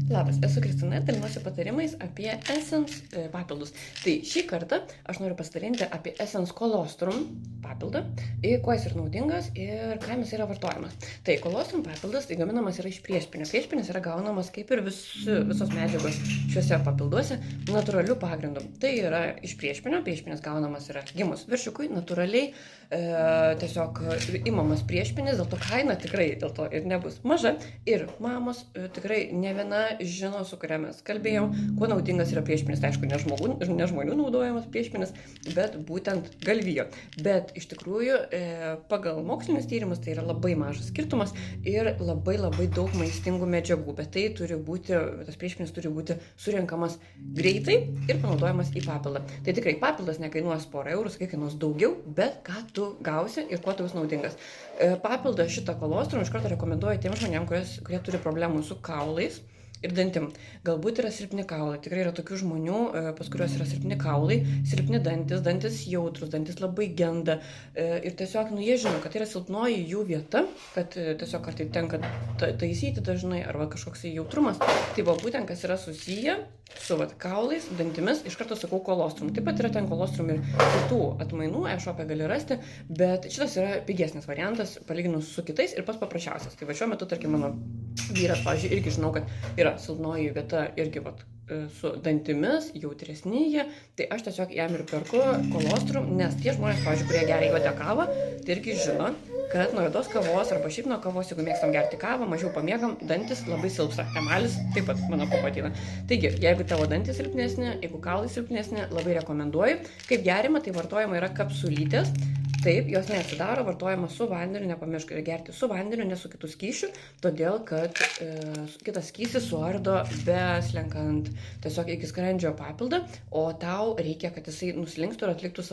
Labas, esu Kristina ir dalinuosi patarimais apie Essence papildus. Tai šį kartą aš noriu pasidalinti apie Essence Colostrum papildą, kuo jis yra naudingas ir kam jis yra vartojamas. Tai Colostrum papildas tai gaminamas yra iš priešpinio. Priešpinis yra gaunamas kaip ir visos medžiagos šiuose papilduose natūralių pagrindų. Tai yra iš priešpinio, priešpinis gaunamas yra gimus viršiukui, natūraliai tiesiog imamas priešpinis, dėl to kaina tikrai dėl to ir nebus maža. Ir mamos tikrai ne viena žino, su kuria mes kalbėjom, kuo naudingas yra priešpinis. Tai aišku, ne žmonių naudojamas priešpinis, bet būtent galvijo. Bet iš tikrųjų pagal mokslinius tyrimus tai yra labai mažas skirtumas ir labai daug maistingų medžiagų. Bet tai turi būti, tas priešpinis turi būti surenkamas greitai ir panaudojamas į papildą. Tai tikrai papildas nekainuos porą eurų, kainuos daugiau, bet ką tu gausi ir kuo tu bus naudingas. Papildą šitą kolostrum iš karto rekomenduoju tiem žmonėms, kurie turi problemų su kaulais ir dantim. Galbūt yra silpni kaulai. Tikrai yra tokių žmonių, pas kuriuos yra silpni kaulai, silpni dantis jautrus, dantis labai genda. Ir tiesiog, jie žino, kad tai yra silpnoji jų vieta, kad tiesiog ar tai tenka taisyti dažnai, arba kažkoks jautrumas. Tai buvo būtent, kas yra susiję su kaulais, dantimis, iš karto sakau kolostrum. Taip pat yra ten kolostrum ir kitų atmainų, e-shop'e gali rasti, bet šitas yra pigesnis variantas, palyginus su kitais ir pats paprasčiausias. Tai va šiuo metu, tarkim, mano vyras, pavyzdžiui, irgi žinau, kad yra silpnoji vieta irgi su dantimis, jautresni jie, tai aš tiesiog jam ir perku kolostrum, nes tie žmonės, pavyzdžiui, kurie geria juodą kavą, tai irgi žino, kad nuo juodos kavos arba šiaip nuo kavos, jeigu mėgstam gerti kavą, mažiau pamiegam, dantis labai silpsta, emalis taip pat mano papatina. Taigi, jeigu tavo dantis silpnesnė, jeigu kaulai silpnesnė, labai rekomenduoju. Kaip gerima, tai vartojama yra kapsulytės. Taip, jos neatsidaro, vartojama su vandeniu, nepamiršk gerti su vandeniu, ne su kitu skysčiu, todėl kad kitas skystis suardo beslenkant tiesiog iki skrandžio papildą, o tau reikia, kad jisai nuslinkstų ir atliktų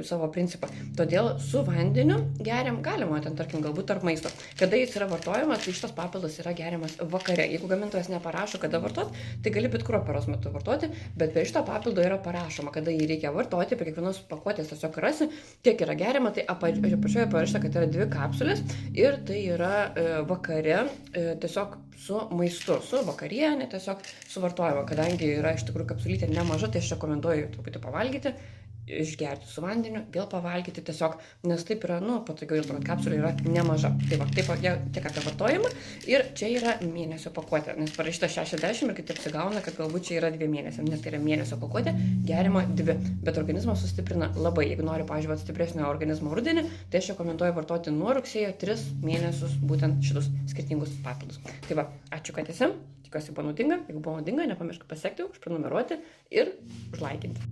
savo principą. Todėl su vandeniu geriam galima, ten tarkim, galbūt tarp maisto. Kada jis yra vartojamas, tai šitas papildas yra geriamas vakare. Jeigu gamintojas neparašo, kada vartot, tai gali bet kurio paros metu vartoti, bet prie šito papildo yra parašoma, kada jį reikia vartoti, prie kiekvienos pakuotės tiesiog rasi, kiek yra geriama, tai apačioje parašyta, kad yra 2 kapsulės ir tai yra vakare tiesiog su maistu, su vakarienė, tiesiog suvartojama, kadangi yra iš tikrųjų kapsulytė nemaža, tai aš rekomenduoju truputį pavalgyti, išgerti su vandeniu, vėl pavalgyti tiesiog, nes taip yra, patogiau, dėl to, kad kapsulė yra nemaža. Tai va, taip tiek apie vartojimą ir čia yra mėnesio pakuotė, nes parašyta 60 ir kai apsigauna, kad galbūt čia yra 2 mėnesiam, nes tai yra mėnesio pakuotė, gerima 2, bet organizmas sustiprina labai. Jeigu nori, pavyzdžiui, stipresnio organizmo rudenį, tai aš rekomenduoju vartoti nuo rugsėjo 3 mėnesius būtent šitus skirtingus papildus. Tai va, ačiū, kad esi, tikiuosi buvo naudinga, jeigu buvo naudinga, nepamiršk pasiekti, užprenumeruoti ir užlaikinti.